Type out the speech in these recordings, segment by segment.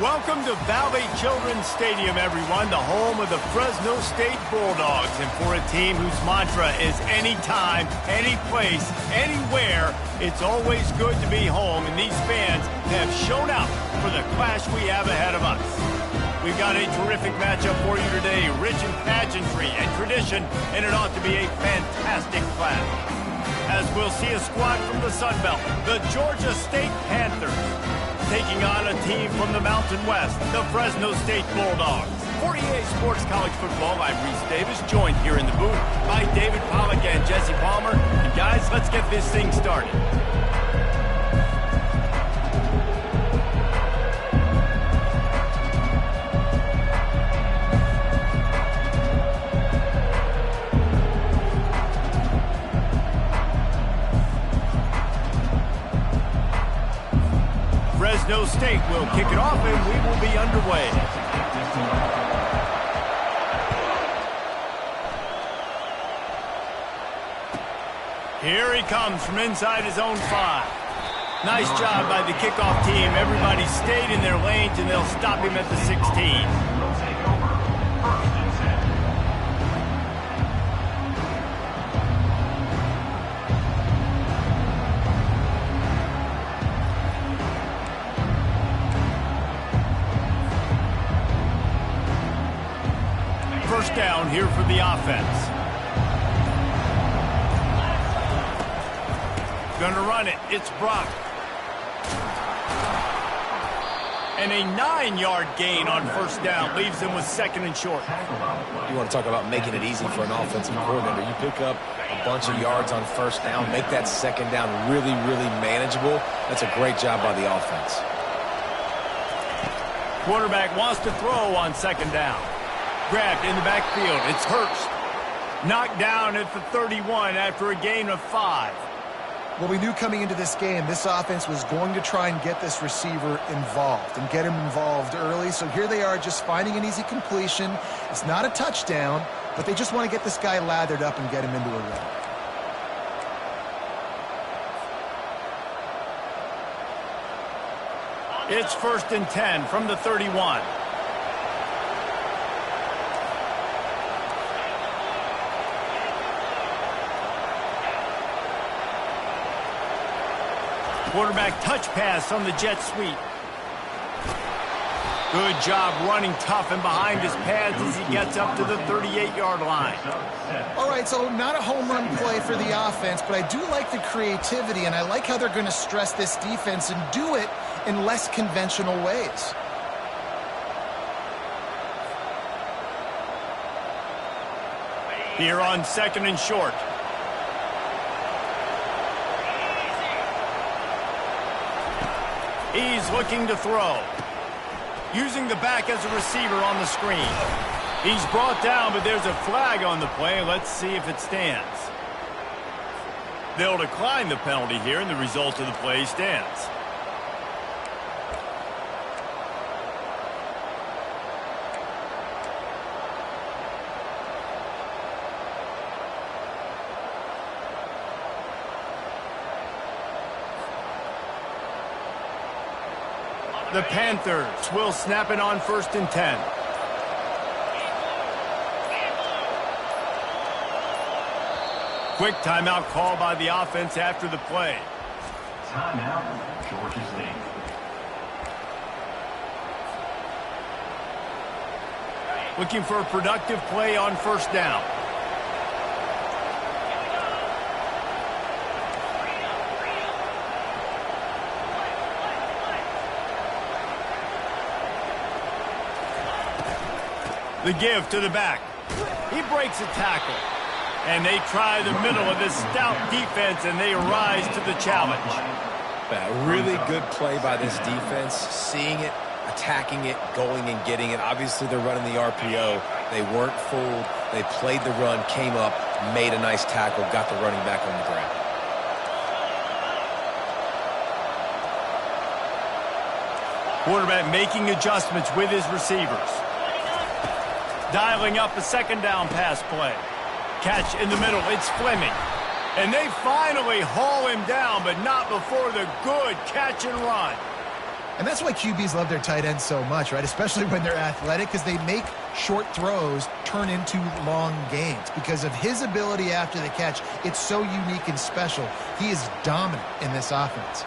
Welcome to Valley Children's Stadium, everyone, the home of the Fresno State Bulldogs. And for a team whose mantra is anytime, any place, anywhere, it's always good to be home. And these fans have shown out for the clash we have ahead of us. We've got a terrific matchup for you today, rich in pageantry and tradition, and it ought to be a fantastic clash. As we'll see a squad from the Sun Belt, the Georgia State Panthers, taking on a team from the Mountain West, the Fresno State Bulldogs. For EA Sports College Football, I'm Reese Davis, joined here in the booth by David Pollack and Jesse Palmer. And guys, let's get this thing started. Fresno State will kick it off, and we will be underway. Here he comes from inside his own 5. Nice job by the kickoff team. Everybody stayed in their lanes, and they'll stop him at the 16. First down here for the offense. Gonna run it. It's Brock. And a 9-yard gain on first down leaves him with 2nd and short. You want to talk about making it easy for an offensive coordinator. You pick up a bunch of yards on first down, make that 2nd down really, really manageable. That's a great job by the offense. Quarterback wants to throw on 2nd down. Grabbed in the backfield. It's Hurst. Knocked down at the 31 after a gain of 5. Well, we knew coming into this game, this offense was going to try and get this receiver involved and get him involved early. So here they are just finding an easy completion. It's not a touchdown, but they just want to get this guy lathered up and get him into a run. It's 1st and 10 from the 31. Quarterback touch pass on the jet sweep. Good job running tough and behind his pads as he gets up to the 38-yard line. All right, so not a home run play for the offense, but I do like the creativity, and I like how they're going to stress this defense and do it in less conventional ways. Here on 2nd and short. He's looking to throw. Using the back as a receiver on the screen. He's brought down, but there's a flag on the play. Let's see if it stands. They'll decline the penalty here, and the result of the play stands. The Panthers will snap it on 1st and 10. Quick timeout call by the offense after the play. Timeout, Georgia State. Looking for a productive play on 1st down. The give to the back. He breaks a tackle. And they try the middle of this stout defense, and they rise to the challenge. A really good play by this defense. Seeing it, attacking it, going and getting it. Obviously, they're running the RPO. They weren't fooled. They played the run, came up, made a nice tackle, got the running back on the ground. Quarterback making adjustments with his receivers. Dialing up a 2nd down pass play. Catch in the middle. It's Fleming. And they finally haul him down, but not before the good catch and run. And that's why QBs love their tight ends so much, right? Especially when they're athletic, because they make short throws turn into long gains. Because of his ability after the catch, it's so unique and special. He is dominant in this offense.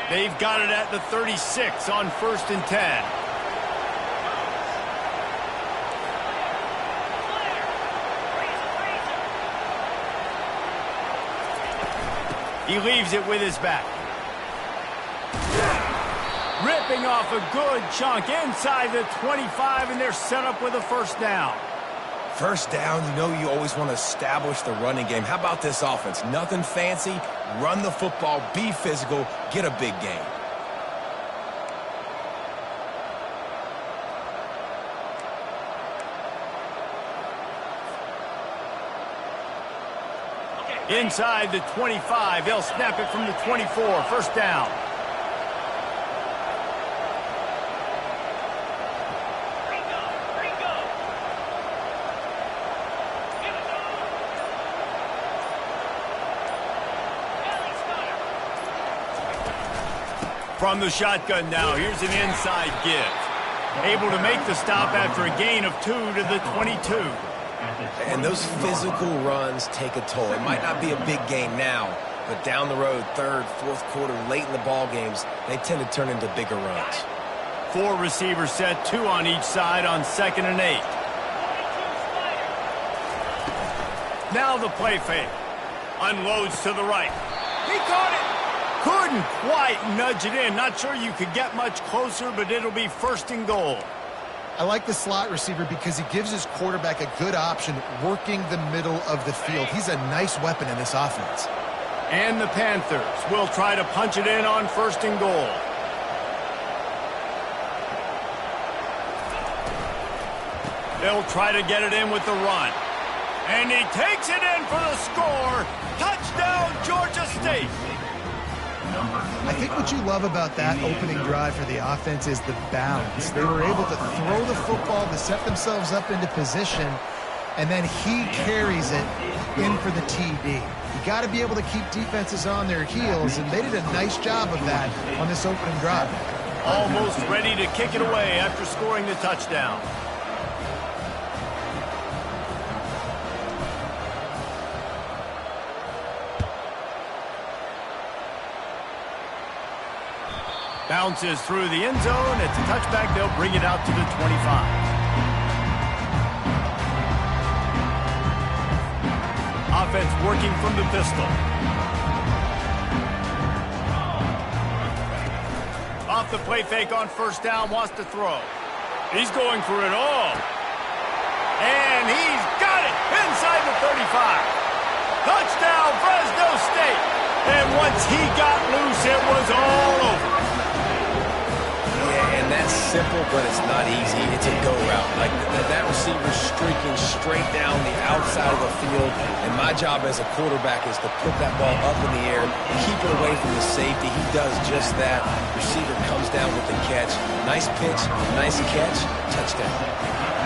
They've got it at the 36 on 1st and 10. He leaves it with his back. Ripping off a good chunk inside the 25, and they're set up with a first down. First down, you know you always want to establish the running game. How about this offense? Nothing fancy. Run the football, be physical, get a big gain. Inside the 25, they'll snap it from the 24. First down. From the shotgun now, here's an inside give. Able to make the stop after a gain of 2 to the 22. And those physical runs take a toll. It might not be a big gain now, but down the road, third, fourth quarter, late in the ball games, they tend to turn into bigger runs. 4 receivers set, 2 on each side on 2nd and 8. Now the play fake. Unloads to the right. He caught it. Couldn't quite nudge it in. Not sure you could get much closer, but it'll be 1st and goal. I like the slot receiver because he gives his quarterback a good option working the middle of the field. He's a nice weapon in this offense. And the Panthers will try to punch it in on 1st and goal. They'll try to get it in with the run. And he takes it in for the score. Touchdown, Georgia State. I think what you love about that opening drive for the offense is the balance. They were able to throw the football to set themselves up into position, and then he carries it in for the TD. You got to be able to keep defenses on their heels, and they did a nice job of that on this opening drive. Almost ready to kick it away after scoring the touchdown. Bounces through the end zone. It's a touchback. They'll bring it out to the 25. Offense working from the pistol. Off the play fake on 1st down. Wants to throw. He's going for it all. And he's got it inside the 35. Touchdown, Fresno State. And once he got loose, it was all over. And that's simple, but it's not easy. It's a go route. Like that receiver streaking straight down the outside of the field. And my job as a quarterback is to put that ball up in the air, keep it away from the safety. He does just that. Receiver comes down with the catch. Nice pitch, nice catch, touchdown.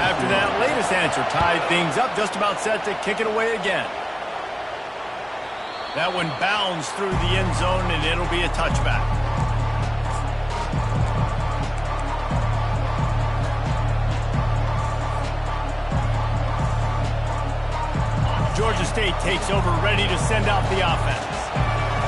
After that latest answer, tied things up, just about set to kick it away again. That one bounds through the end zone, and it'll be a touchback. Georgia State takes over, ready to send out the offense.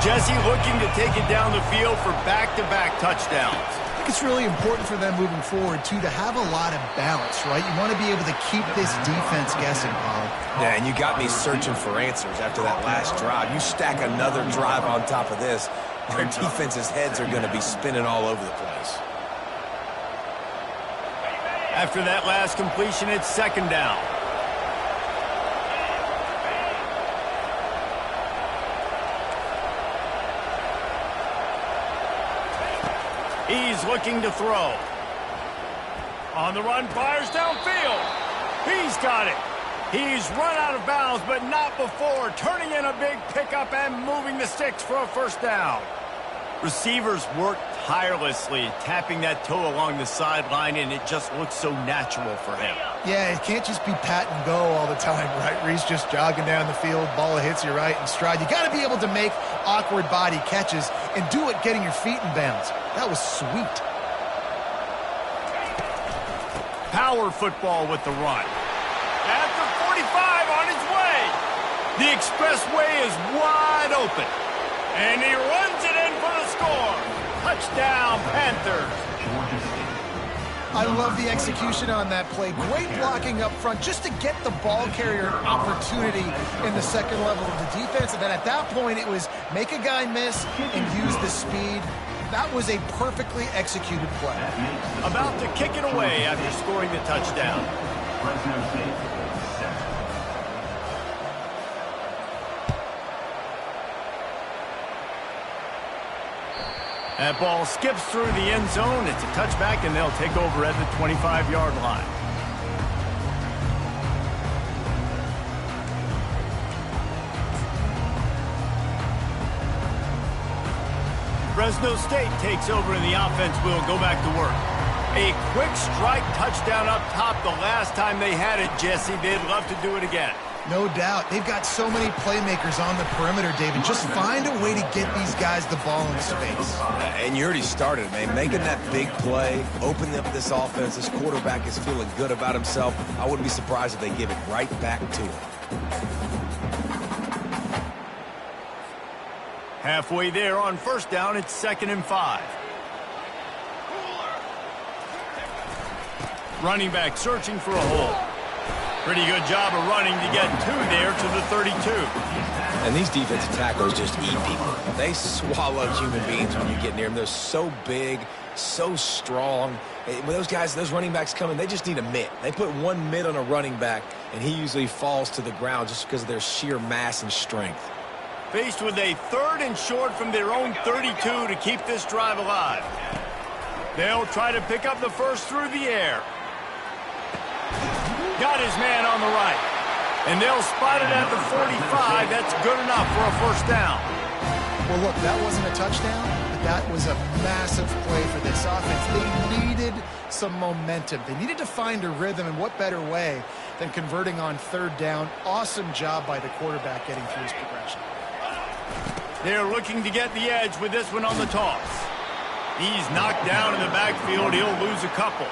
Jesse looking to take it down the field for back-to-back touchdowns. I think it's really important for them moving forward, too, to have a lot of balance, right? You want to be able to keep this defense guessing, Paul. Yeah, and you got me searching for answers after that last drive. You stack another drive on top of this, their defense's heads are going to be spinning all over the place. After that last completion, it's 2nd down. He's looking to throw. On the run, fires downfield. He's got it. He's run out of bounds, but not before. Turning in a big pickup and moving the sticks for a 1st down. Receivers work tirelessly, tapping that toe along the sideline, and it just looks so natural for him. Yeah, it can't just be pat and go all the time, right? Where he's just jogging down the field, ball hits you right in stride. You got to be able to make awkward body catches and do it getting your feet in bounds. That was sweet. Power football with the run. At the 45 on his way. The expressway is wide open. And he runs it in for the score. Touchdown, Panthers. I love the execution on that play. Great blocking up front just to get the ball carrier an opportunity in the second level of the defense. And then at that point, it was make a guy miss and use the speed. That was a perfectly executed play. About to kick it away after scoring the touchdown. Fresno St. That ball skips through the end zone. It's a touchback, and they'll take over at the 25-yard line. Fresno State takes over, and the offense will go back to work. A quick strike touchdown up top the last time they had it, Jesse. They'd love to do it again. No doubt. They've got so many playmakers on the perimeter, David. Just find a way to get these guys the ball in space. And you already started, man. Making that big play, opening up this offense. This quarterback is feeling good about himself. I wouldn't be surprised if they give it right back to him. Halfway there on first down, it's 2nd and 5. Running back searching for a hole. Pretty good job of running to get 2 there to the 32. And these defensive tackles just eat people. They swallow human beings when you get near them. They're so big, so strong. When those guys, those running backs come in, they just need a mitt. They put one mitt on a running back, and he usually falls to the ground just because of their sheer mass and strength. Faced with a 3rd and short from their own 32 to keep this drive alive. They'll try to pick up the first through the air. Got his man on the right. And they'll spot it at the 45. That's good enough for a first down. Well, look, that wasn't a touchdown, but that was a massive play for this offense. They needed some momentum. They needed to find a rhythm, and what better way than converting on 3rd down. Awesome job by the quarterback getting through his progression. They're looking to get the edge with this one on the toss. He's knocked down in the backfield. He'll lose a couple.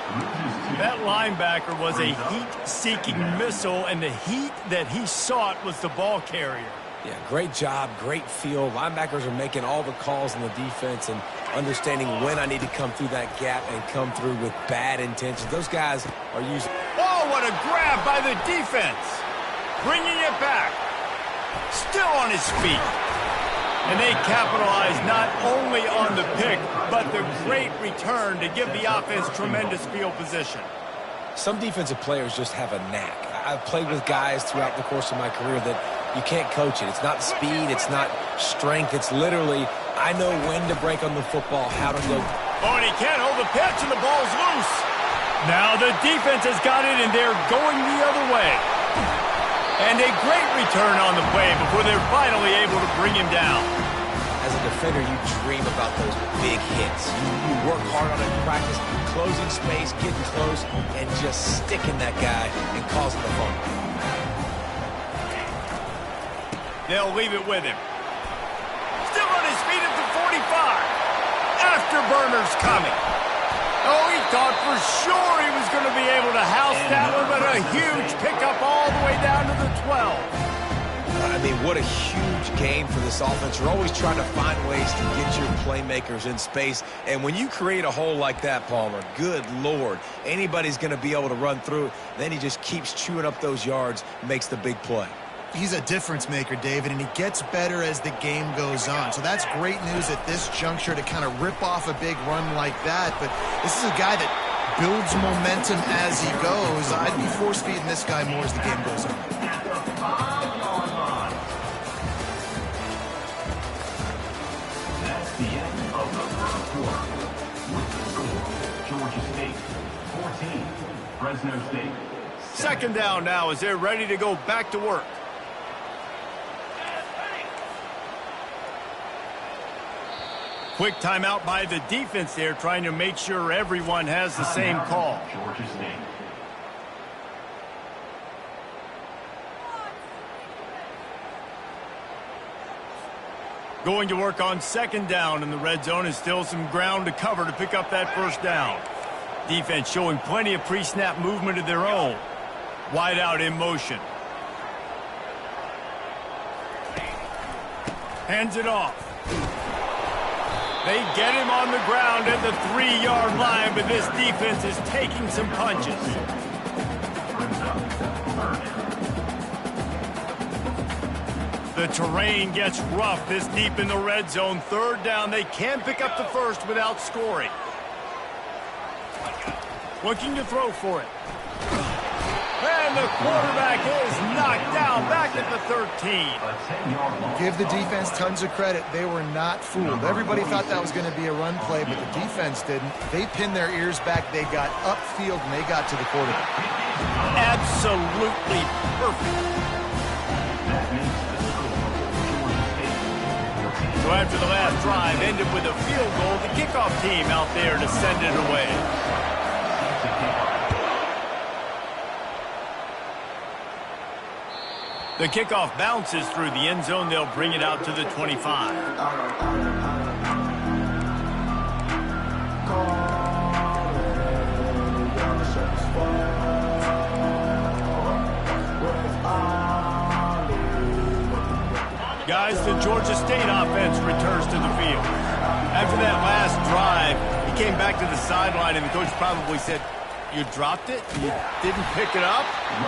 That linebacker was a heat-seeking missile, and the heat that he sought was the ball carrier. Yeah, great job, great feel. Linebackers are making all the calls in the defense and understanding when I need to come through that gap and come through with bad intentions. Those guys are using... Oh, what a grab by the defense. Bringing it back. Still on his feet. And they capitalize not only on the pick, but the great return to give the offense tremendous field position. Some defensive players just have a knack. I've played with guys throughout the course of my career that you can't coach it. It's not speed, it's not strength. It's literally, I know when to break on the football, how to go. Oh, and he can't hold the pitch, and the ball's loose. Now the defense has got it, and they're going the other way. And a great return on the play before they're finally able to bring him down. As a defender, you dream about those big hits. You work hard on it in practice, closing space, getting close, and just sticking that guy and causing the fumble. They'll leave it with him. Still on his feet at the 45. Afterburner's coming. Oh, he thought for sure he was going to be able to house that one, but a huge pickup all the way down to the 12. I mean, what a huge game for this offense. You're always trying to find ways to get your playmakers in space. And when you create a hole like that, Palmer, good Lord, anybody's going to be able to run through it. Then he just keeps chewing up those yards, makes the big play. He's a difference maker, David, and he gets better as the game goes on. So that's great news at this juncture to kind of rip off a big run like that. But this is a guy that builds momentum as he goes. I'd be force-feeding this guy more as the game goes on. That's the end of the first quarter. With the score, Georgia State 14, Fresno State 7. 2nd down now as they're ready to go back to work. Quick timeout by the defense there, trying to make sure everyone has the same call. Georgia State. Going to work on second down in the red zone, and still some ground to cover to pick up that first down. Defense showing plenty of pre-snap movement of their own. Wide out in motion. Hands it off. They get him on the ground at the 3-yard line, but this defense is taking some punches. The terrain gets rough this deep in the red zone. Third down, they can pick up the first without scoring. Looking to throw for it. And the quarterback is knocked down back at the 13. Give the defense tons of credit. They were not fooled. Everybody thought that was going to be a run play, but the defense didn't. They pinned their ears back. They got upfield, and they got to the quarterback. Absolutely perfect. So after the last drive ended with a field goal, the kickoff team out there to send it away. The kickoff bounces through the end zone. They'll bring it out to the 25. Guys, the Georgia State offense returns to the field. After that last drive, he came back to the sideline, and the coach probably said, "You dropped it? You didn't pick it up?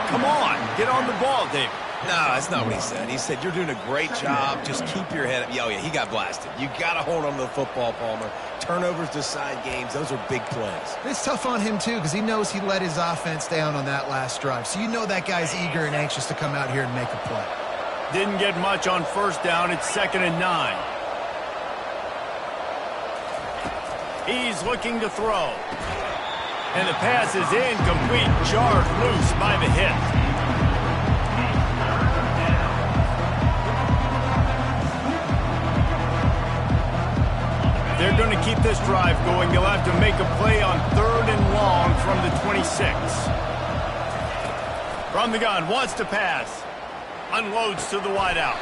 Come on, get on the ball, David." No, that's not what he said. He said, "You're doing a great job. Just keep your head up." Oh, yeah, he got blasted. You got to hold on to the football, Palmer. Turnovers decide games. Those are big plays. It's tough on him, too, because he knows he let his offense down on that last drive. So you know that guy's eager and anxious to come out here and make a play. Didn't get much on first down. It's 2nd and 9. He's looking to throw. And the pass is incomplete. Jarred loose by the hit. They're going to keep this drive going. They'll have to make a play on 3rd and long from the 26. From the gun, wants to pass. Unloads to the wideout.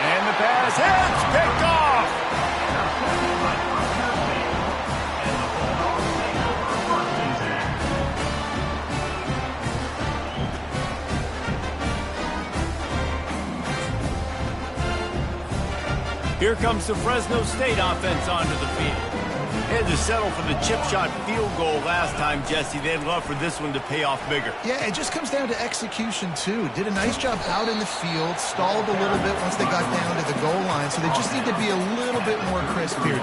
And the pass hits, picked off. Here comes the Fresno State offense onto the field. They had to settle for the chip shot field goal last time, Jesse. They'd love for this one to pay off bigger. Yeah, it just comes down to execution, too. Did a nice job out in the field, stalled a little bit once they got down to the goal line, so they just need to be a little bit more crisp here.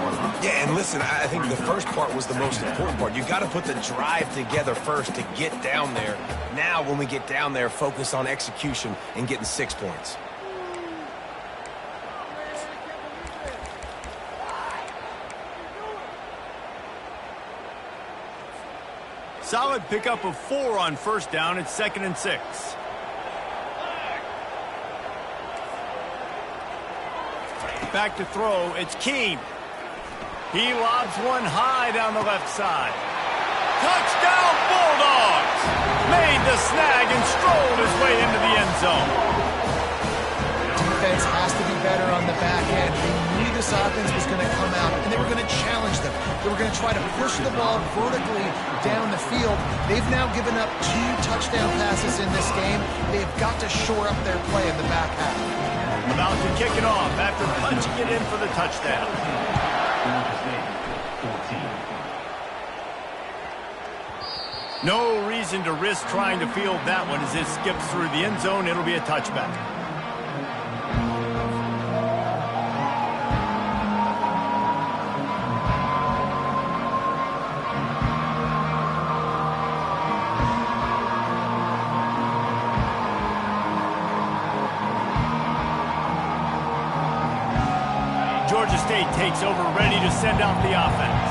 Yeah, and listen, I think the first part was the most important part. You got to put the drive together first to get down there. Now, when we get down there, focus on execution and getting 6 points. Solid pickup of 4 on first down. It's 2nd and 6. Back to throw. It's Keene. He lobs one high down the left side. Touchdown Bulldogs! Made the snag and strolled his way into the end zone. Defense has to be better on the back end. They knew this offense was going to come out, and they were going to challenge them. They were going to try to push the ball vertically down the field. They've now given up 2 touchdown passes in this game. They've got to shore up their play in the back half. About to kick it off after punching it in for the touchdown. No reason to risk trying to field that one as it skips through the end zone. It'll be a touchback. Georgia State takes over, ready to send out the offense.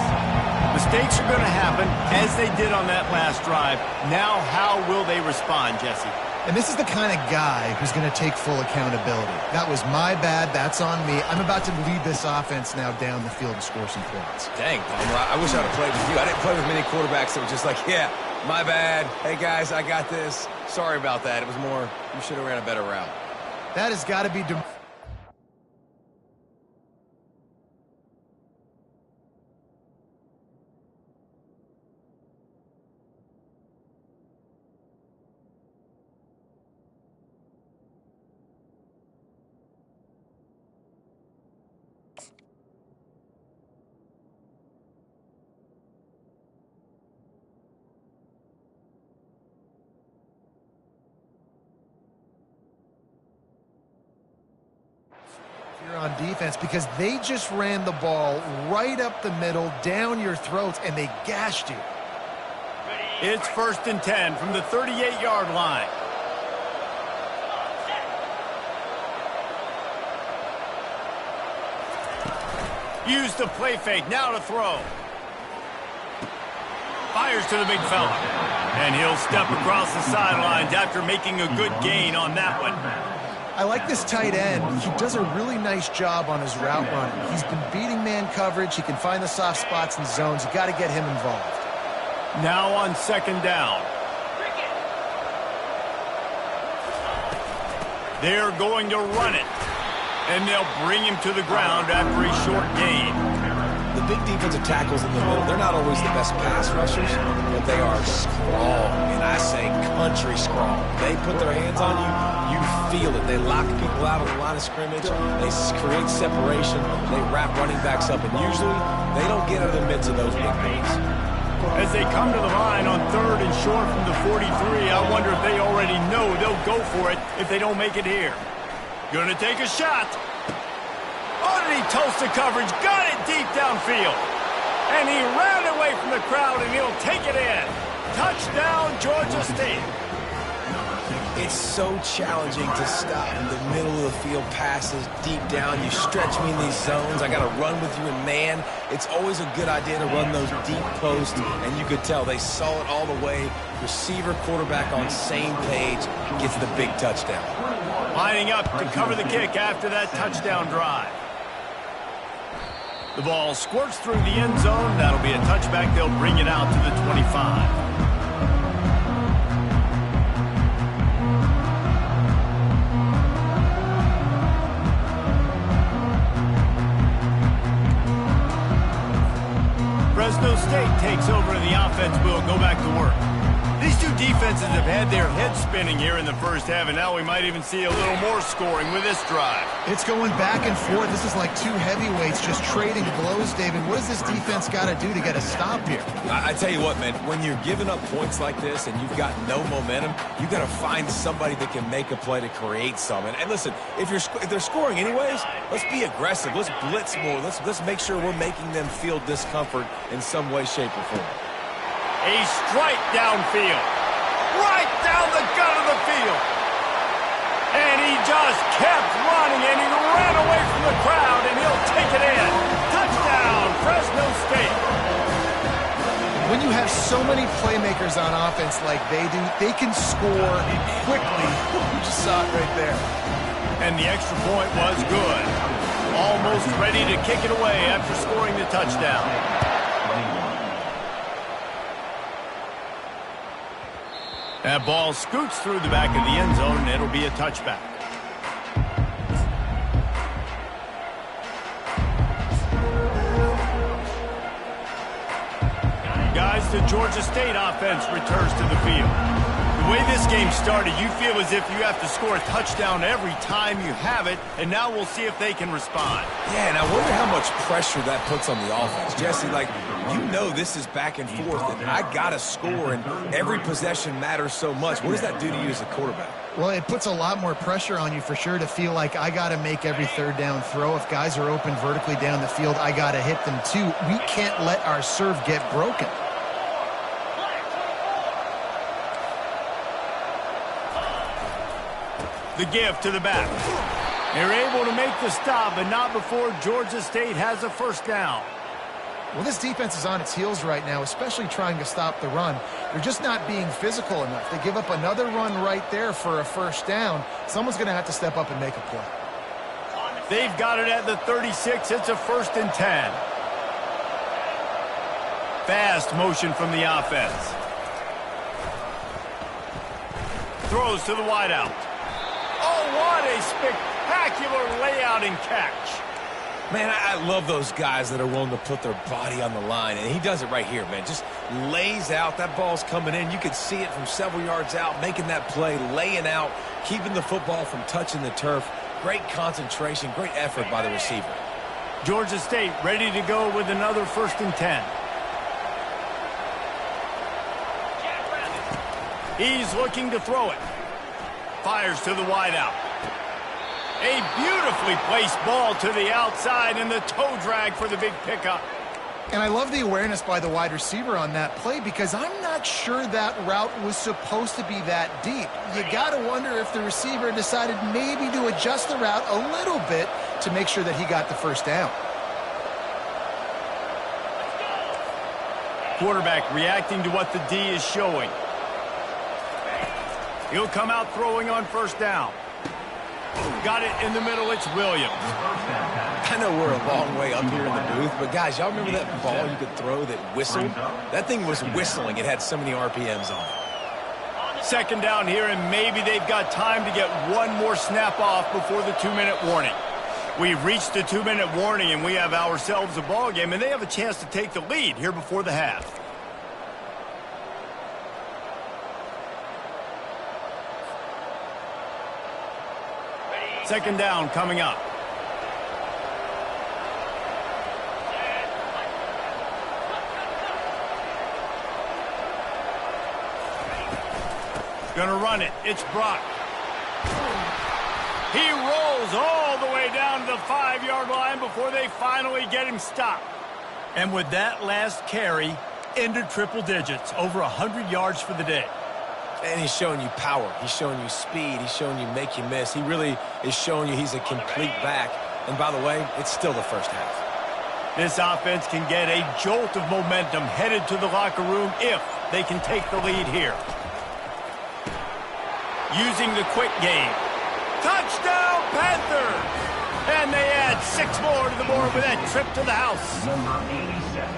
Mistakes are going to happen, as they did on that last drive. Now, how will they respond, Jesse? And this is the kind of guy who's going to take full accountability. That was my bad. That's on me. I'm about to lead this offense now down the field and score some points. Dang, Palmer, I wish I'd have played with you. I didn't play with many quarterbacks that were just like, yeah, my bad. Hey, guys, I got this. Sorry about that. It was more, you should have ran a better route. That has got to be... You're on defense because they just ran the ball right up the middle, down your throats, and they gashed you. It's 1st and 10 from the 38-yard line. Use the play fake, now to throw. Fires to the big fella. And he'll step across the sidelines after making a good gain on that one. I like this tight end. He does a really nice job on his route running. He's been beating man coverage. He can find the soft spots and zones. You got to get him involved. Now on 2nd down. They're going to run it. And they'll bring him to the ground after a short gain. The big defensive tackles in the middle, they're not always the best pass rushers, but they are strong, and I say country strong. They put their hands on you, you feel it. They lock people out on the line of scrimmage. They create separation. They wrap running backs up, and usually they don't get out of the midst of those big plays. As they come to the line on 3rd and short from the 43, I wonder if they already know they'll go for it if they don't make it here. Gonna take a shot. Oh, did he toast the coverage? Got it deep downfield. And he ran away from the crowd, and he'll take it in. Touchdown, Georgia State. It's so challenging to stop in the middle of the field passes deep down. You stretch me in these zones. I got to run with you in man. It's always a good idea to run those deep posts, and you could tell they saw it all the way. Receiver, quarterback on same page, gets the big touchdown. Lining up to cover the kick after that touchdown drive. The ball squirts through the end zone. That'll be a touchback. They'll bring it out to the 25. Fresno State takes over the offense. Will go back to work. These two defenses have had their heads spinning here in the first half, and now we might even see a little more scoring with this drive. It's going back and forth. This is like two heavyweights just trading blows, David. What does this defense got to do to get a stop here? I tell you what, man, when you're giving up points like this and you've got no momentum, you got to find somebody that can make a play to create some. And listen, if they're scoring anyways, let's be aggressive. Let's blitz more. Let's make sure we're making them feel discomfort in some way, shape, or form. A strike downfield. Right down the gut of the field. And he just kept running, and he ran away from the crowd, and he'll take it in. Touchdown, Fresno State. When you have so many playmakers on offense like they do, they can score quickly. You just saw it right there. And the extra point was good. Almost ready to kick it away after scoring the touchdown. That ball scoots through the back of the end zone, and it'll be a touchback. Guys, the Georgia State offense returns to the field. The way this game started, you feel as if you have to score a touchdown every time you have it, and now we'll see if they can respond. Yeah, and I wonder how much pressure that puts on the offense. Jesse, like, you know this is back and forth, and I got to score, and every possession matters so much. What does that do to you as a quarterback? Well, it puts a lot more pressure on you for sure to feel like I got to make every third down throw. If guys are open vertically down the field, I got to hit them too. We can't let our serve get broken. The give to the back. They're able to make the stop, but not before Georgia State has a first down. Well, this defense is on its heels right now, especially trying to stop the run. They're just not being physical enough. They give up another run right there for a first down. Someone's going to have to step up and make a play. They've got it at the 36. It's a 1st and 10. Fast motion from the offense. Throws to the wideout. Oh, what a spectacular layout and catch. Man, I love those guys that are willing to put their body on the line, and he does it right here, man. Just lays out. That ball's coming in. You can see it from several yards out, making that play, laying out, keeping the football from touching the turf. Great concentration, great effort by the receiver. Georgia State ready to go with another 1st and 10. He's looking to throw it. Fires to the wideout. A beautifully placed ball to the outside and the toe drag for the big pickup. And I love the awareness by the wide receiver on that play because I'm not sure that route was supposed to be that deep. You got to wonder if the receiver decided maybe to adjust the route a little bit to make sure that he got the first down. Quarterback reacting to what the D is showing. He'll come out throwing on 1st down. Got it in the middle. It's Williams. I know we're a long way up here in the booth, but guys, y'all remember that ball you could throw that whistled? That thing was whistling. It had so many RPMs on it. 2nd down here, and maybe they've got time to get one more snap off before the 2-minute warning. We've reached the 2-minute warning, and we have ourselves a ball game, and they have a chance to take the lead here before the half. Second down coming up. Gonna run it. It's Brock. He rolls all the way down to the 5-yard line before they finally get him stopped. And with that last carry, into triple digits, over 100 yards for the day. And he's showing you power. He's showing you speed. He's showing you make you miss. He really is showing you he's a complete back. And by the way, it's still the first half. This offense can get a jolt of momentum headed to the locker room if they can take the lead here. Using the quick game. Touchdown, Panthers! And they add 6 more to the board with that trip to the house. Number 87.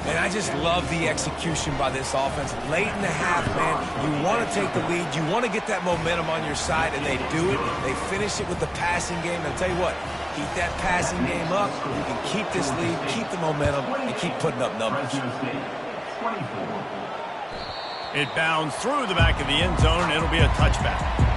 And I just love the execution by this offense. Late in the half, man, you want to take the lead. You want to get that momentum on your side, and they do it. They finish it with the passing game. And I'll tell you what, keep that passing game up. You can keep this lead, keep the momentum, and keep putting up numbers. It bounds through the back of the end zone, and it'll be a touchback.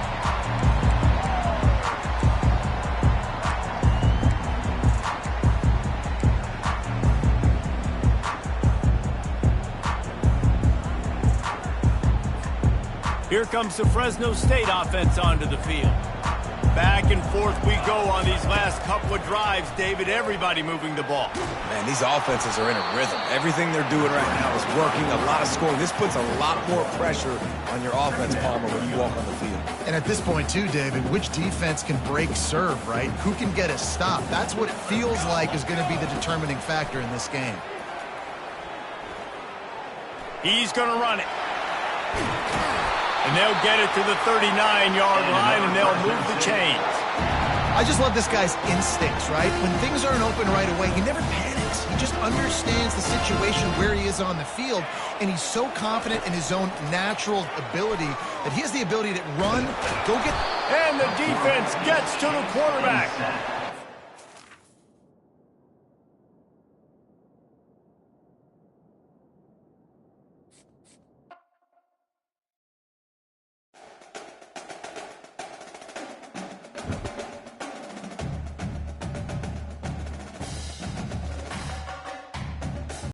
Here comes the Fresno State offense onto the field. Back and forth we go on these last couple of drives, David. Everybody moving the ball. Man, these offenses are in a rhythm. Everything they're doing right now is working. A lot of scoring. This puts a lot more pressure on your offense, Palmer, when you walk on the field. And at this point, too, David, which defense can break serve, right? Who can get a stop? That's what it feels like is going to be the determining factor in this game. He's going to run it. And they'll get it to the 39-yard line, and they'll move the chains. I just love this guy's instincts, right? When things aren't open right away, he never panics. He just understands the situation where he is on the field, and he's so confident in his own natural ability that he has the ability to run, go get... And the defense gets to the quarterback.